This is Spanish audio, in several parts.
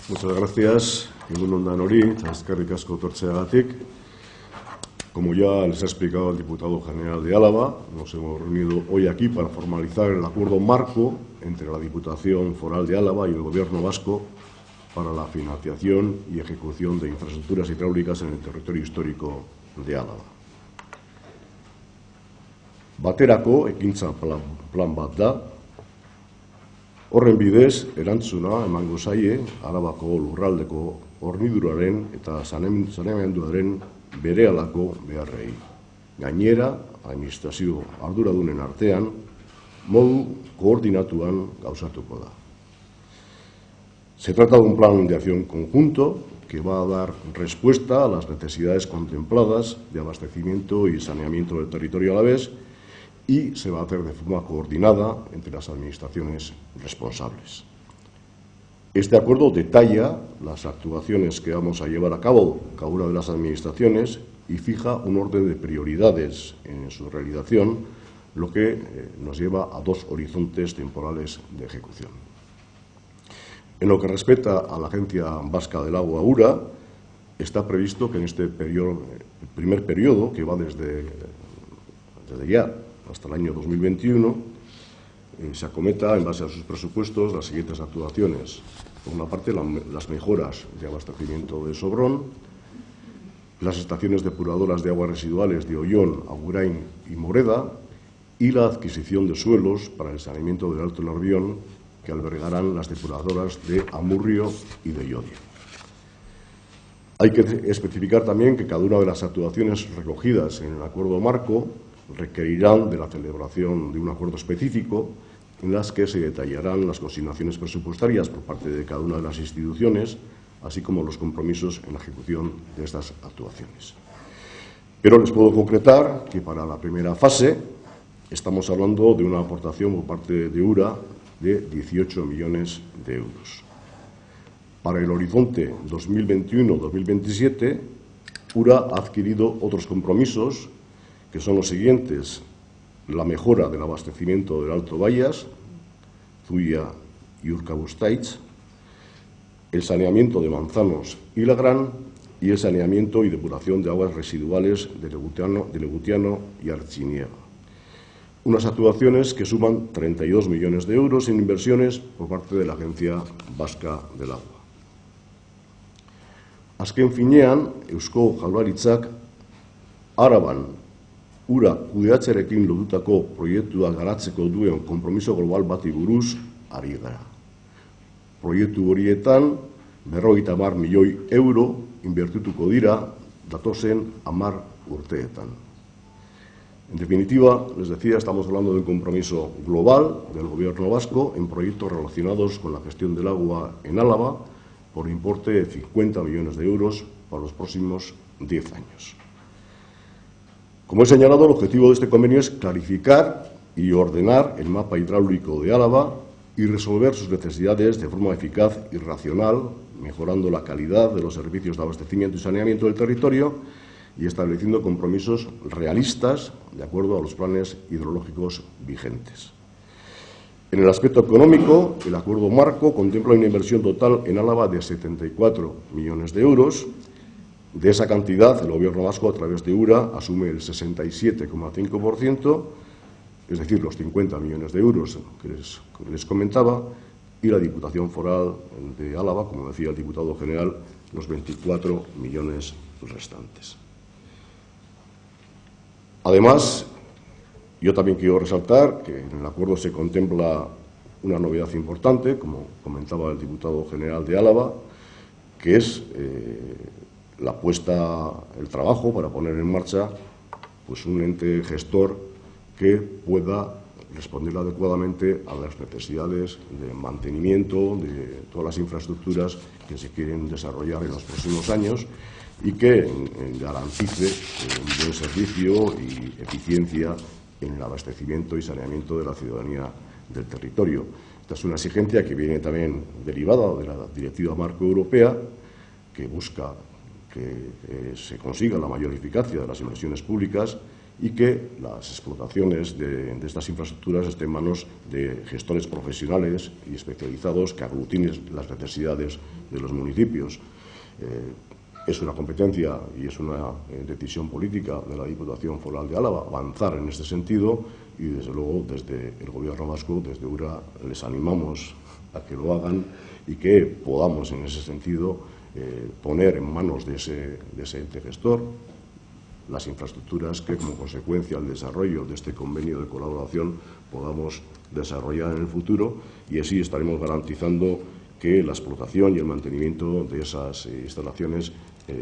Muchas gracias. Egun on danori, eskerrik asko etortzeagatik. Como ya les ha explicado el diputado general de Álava, nos hemos reunido hoy aquí para formalizar el acuerdo marco entre la Diputación Foral de Álava y el Gobierno vasco para la financiación y ejecución de infraestructuras hidráulicas en el territorio histórico de Álava. Baterako ekintza plan bat da. Horren bidez, erantzuna emango zaie Arabako lurraldeko horniduraren eta saneamenduaren berehalako beharrei. Gainera, administrazio arduradunen artean, modu koordinatuan gauzatuko da. Se trata de un plan de acción conjunto que va a dar respuesta a las necesidades contempladas de abastecimiento y saneamiento del territorio alavés y se va a hacer de forma coordinada entre las administraciones responsables. Este acuerdo detalla las actuaciones que vamos a llevar a cabo cada una de las administraciones y fija un orden de prioridades en su realización, lo que nos lleva a dos horizontes temporales de ejecución. En lo que respecta a la Agencia Vasca del Agua, URA, está previsto que en este primer periodo, que va desde ya hasta el año 2021, se acometa, en base a sus presupuestos, las siguientes actuaciones. Por una parte, las mejoras de abastecimiento de Sobrón, las estaciones depuradoras de aguas residuales de Ollón, Agurain y Moreda, y la adquisición de suelos para el saneamiento del Alto Nervión, que albergarán las depuradoras de Amurrio y de Llodio. Hay que especificar también que cada una de las actuaciones recogidas en el acuerdo marco requerirán de la celebración de un acuerdo específico en las que se detallarán las consignaciones presupuestarias por parte de cada una de las instituciones, así como los compromisos en la ejecución de estas actuaciones. Pero les puedo concretar que para la primera fase estamos hablando de una aportación por parte de URA de 18 millones de euros. Para el horizonte 2021-2027, URA ha adquirido otros compromisos que son los siguientes: la mejora del abastecimiento del Alto Bayas, Zuia y Urkabustaiz, el saneamiento de Manzanos y Lagrán y el saneamiento y depuración de aguas residuales de Legutiano y Artziniega. Unas actuaciones que suman 32 millones de euros en inversiones por parte de la Agencia Vasca del Agua. Azken finean, Eusko Jaurlaritzak Araban ura kudeatzearekin lotutako proiektuak garatzeko duen konpromiso global bati buruz ari gara. Proiektu horietan 50 milioi euro inbertituko dira datozen 10 urteetan. En definitiva, les decía, estamos hablando de un compromiso global del Gobierno vasco en proyectos relacionados con la gestión del agua en Álava por importe de 50 millones de euros para los próximos 10 años. Como he señalado, el objetivo de este convenio es clarificar y ordenar el mapa hidráulico de Álava y resolver sus necesidades de forma eficaz y racional, mejorando la calidad de los servicios de abastecimiento y saneamiento del territorio y estableciendo compromisos realistas de acuerdo a los planes hidrológicos vigentes. En el aspecto económico, el acuerdo marco contempla una inversión total en Álava de 74 millones de euros. De esa cantidad, el Gobierno vasco, a través de URA, asume el 67,5%, es decir, los 50 millones de euros que les comentaba, y la Diputación Foral de Álava, como decía el diputado general, los 24 millones restantes. Además, yo también quiero resaltar que en el acuerdo se contempla una novedad importante, como comentaba el diputado general de Álava, que es el trabajo para poner en marcha un ente gestor que pueda responder adecuadamente a las necesidades de mantenimiento de todas las infraestructuras que se quieren desarrollar en los próximos años y que garantice un buen servicio y eficiencia en el abastecimiento y saneamiento de la ciudadanía del territorio. Esta es una exigencia que viene también derivada de la Directiva Marco Europea, que busca que se consiga la mayor eficacia de las inversiones públicas y que las explotaciones de estas infraestructuras estén en manos de gestores profesionales y especializados que aglutinen las necesidades de los municipios. Es una competencia y es una decisión política de la Diputación Foral de Álava avanzar en este sentido y, desde luego, desde el Gobierno vasco, desde URA, les animamos a que lo hagan y que podamos, en ese sentido, poner en manos de ese ente gestor las infraestructuras que, como consecuencia del desarrollo de este convenio de colaboración, podamos desarrollar en el futuro, y así estaremos garantizando que la explotación y el mantenimiento de esas instalaciones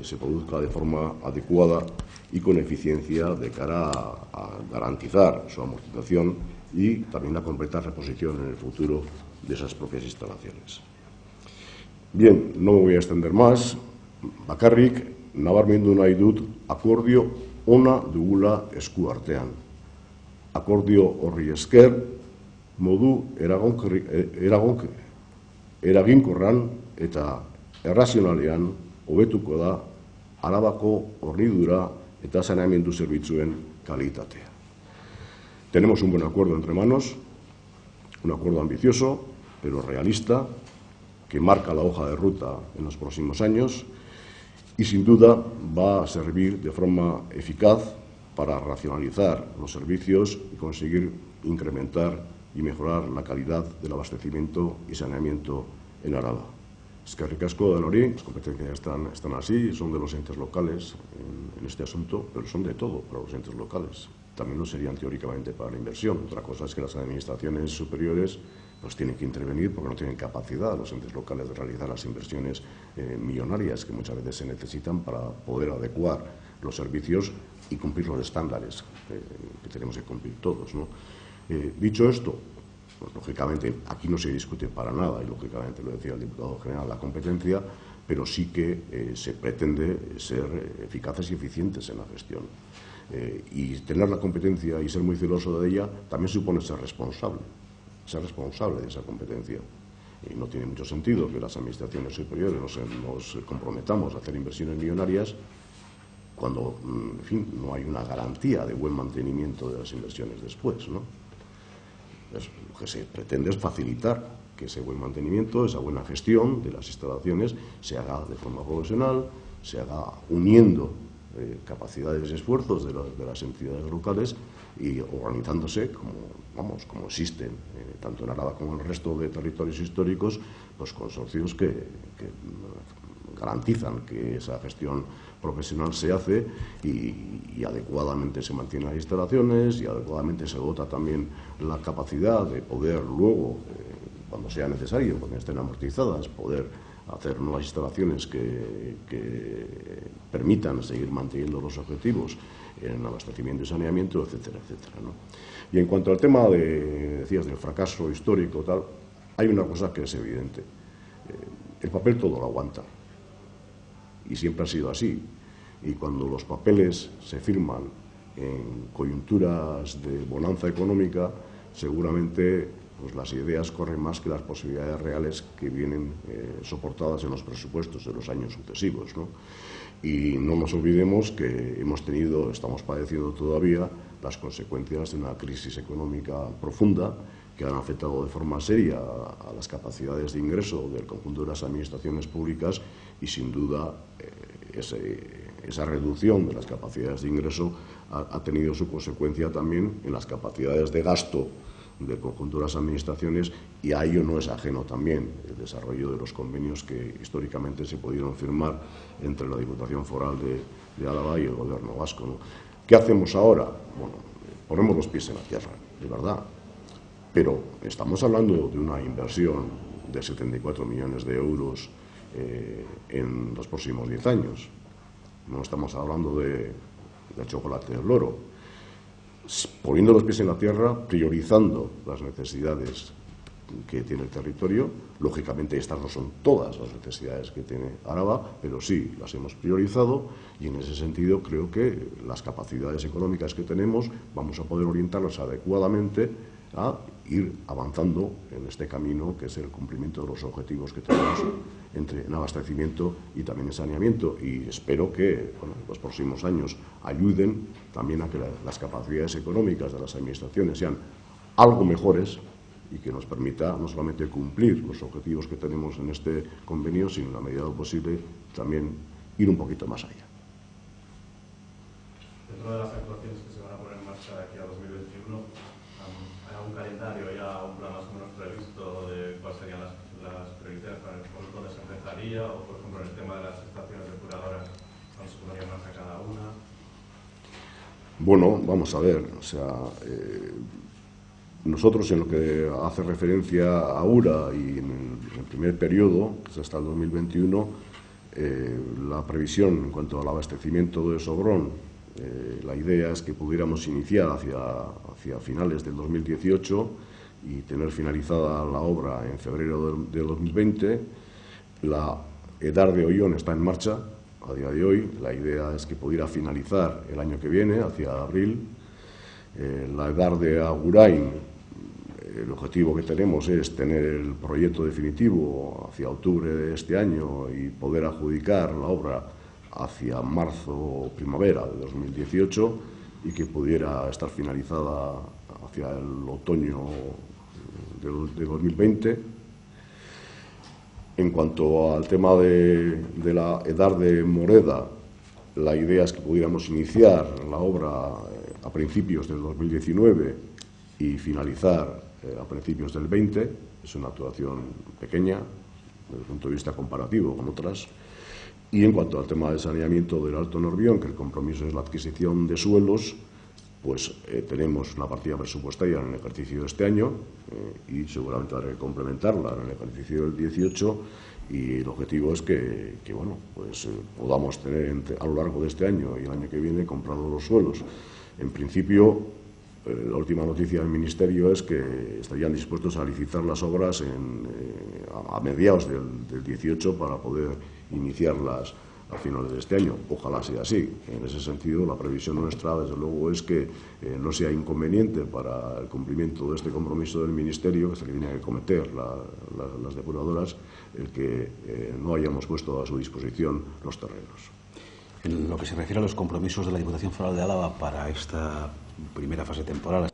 se produzca de forma adecuada y con eficiencia de cara a garantizar su amortización y también la completa reposición en el futuro de esas propias instalaciones. Bien, no me voy a extender más. Bakarrik nabarmendu nahi dut akordio ona dugula esku artean. Akordio horri esker modu eraginkorran eta errazionalean hobetuko da Arabako hornidura eta saneamendu zerbitzuen kalitatea. Tenemos un buen acuerdo entre manos, un acuerdo ambicioso, pero realista, que marca la hoja de ruta en los próximos años y, sin duda, va a servir de forma eficaz para racionalizar los servicios y conseguir incrementar y mejorar la calidad del abastecimiento y saneamiento en Araba. Eskerrik asko denori, las competencias están así, son de los entes locales en este asunto, pero son de todo para los entes locales. También lo serían teóricamente para la inversión. Otra cosa es que las administraciones superiores pues tienen que intervenir porque no tienen capacidad los entes locales de realizar las inversiones millonarias que muchas veces se necesitan para poder adecuar los servicios y cumplir los estándares que tenemos que cumplir todos, ¿no? Dicho esto, pues, lógicamente aquí no se discute para nada, y lógicamente lo decía el diputado general, la competencia, pero sí que se pretende ser eficaces y eficientes en la gestión. Y tener la competencia y ser muy celoso de ella también supone ser responsable de esa competencia. Y no tiene mucho sentido que las administraciones superiores nos comprometamos a hacer inversiones millonarias cuando, en fin, no hay una garantía de buen mantenimiento de las inversiones después, ¿no? Lo que se pretende es facilitar que ese buen mantenimiento, esa buena gestión de las instalaciones se haga de forma profesional, se haga uniendo capacidades y esfuerzos de las entidades locales y organizándose como existen tanto en Araba como en el resto de territorios históricos, pues consorcios que garantizan que esa gestión profesional se hace y adecuadamente se mantienen las instalaciones y adecuadamente se dota también la capacidad de poder luego, cuando sea necesario, cuando estén amortizadas, poder hacer nuevas instalaciones que permitan seguir manteniendo los objetivos en abastecimiento y saneamiento, etcétera, etcétera, ¿no? Y en cuanto al tema decías, del fracaso histórico, tal, hay una cosa que es evidente. El papel todo lo aguanta. Y siempre ha sido así. Y cuando los papeles se firman en coyunturas de bonanza económica, seguramente pues las ideas corren más que las posibilidades reales que vienen soportadas en los presupuestos de los años sucesivos, ¿no? Y no nos olvidemos que estamos padeciendo todavía las consecuencias de una crisis económica profunda que han afectado de forma seria a las capacidades de ingreso del conjunto de las administraciones públicas y, sin duda, esa reducción de las capacidades de ingreso ha tenido su consecuencia también en las capacidades de gasto del conjunto de las administraciones, y a ello no es ajeno también el desarrollo de los convenios que históricamente se pudieron firmar entre la Diputación Foral de Álava y el Gobierno vasco, ¿no? ¿Qué hacemos ahora? Bueno, ponemos los pies en la tierra, de verdad, pero estamos hablando de una inversión de 74 millones de euros en los próximos 10 años. No estamos hablando del chocolate del loro. Poniendo los pies en la tierra, priorizando las necesidades que tiene el territorio. Lógicamente estas no son todas las necesidades que tiene Araba, pero sí las hemos priorizado, y en ese sentido creo que las capacidades económicas que tenemos vamos a poder orientarlas adecuadamente a ir avanzando en este camino que es el cumplimiento de los objetivos que tenemos en abastecimiento y también en saneamiento, y espero que los próximos años ayuden también a que las capacidades económicas de las administraciones sean algo mejores y que nos permita no solamente cumplir los objetivos que tenemos en este convenio, sino en la medida de lo posible también ir un poquito más allá. Dentro de las actuaciones que se van a poner en marcha de aquí a 2021, ¿hay algún calendario ya, un plan más o menos previsto de cuáles serían las prioridades para el dónde se empezaría, o por ejemplo en el tema de las estaciones depuradoras, cuándo se pondría en marcha cada una? Bueno, vamos a ver, o sea, nosotros en lo que hace referencia a URA y en el primer periodo, que es hasta el 2021, la previsión en cuanto al abastecimiento de Sobrón, la idea es que pudiéramos iniciar hacia finales del 2018 y tener finalizada la obra en febrero de 2020. La EDAR de Ollón está en marcha a día de hoy. La idea es que pudiera finalizar el año que viene, hacia abril. La EDAR de Agurain, el objetivo que tenemos es tener el proyecto definitivo hacia octubre de este año y poder adjudicar la obra hacia marzo o primavera de 2018 y que pudiera estar finalizada hacia el otoño de 2020. En cuanto al tema de la EDAR de Moreda, la idea es que pudiéramos iniciar la obra a principios del 2019 y finalizar a principios del 20. Es una actuación pequeña desde el punto de vista comparativo con otras. Y en cuanto al tema de saneamiento del Alto Nervión, que el compromiso es la adquisición de suelos, pues tenemos una partida presupuestaria en el ejercicio de este año y seguramente habrá que complementarla en el ejercicio del 18, y el objetivo es que podamos tener a lo largo de este año y el año que viene comprados los suelos. En principio, la última noticia del Ministerio es que estarían dispuestos a licitar las obras a mediados del 18 para poder iniciarlas a finales de este año. Ojalá sea así. En ese sentido, la previsión nuestra, desde luego, es que no sea inconveniente para el cumplimiento de este compromiso del Ministerio, que se le tiene que cometer las depuradoras, el que no hayamos puesto a su disposición los terrenos. En lo que se refiere a los compromisos de la Diputación Foral de Álava para esta primera fase temporal,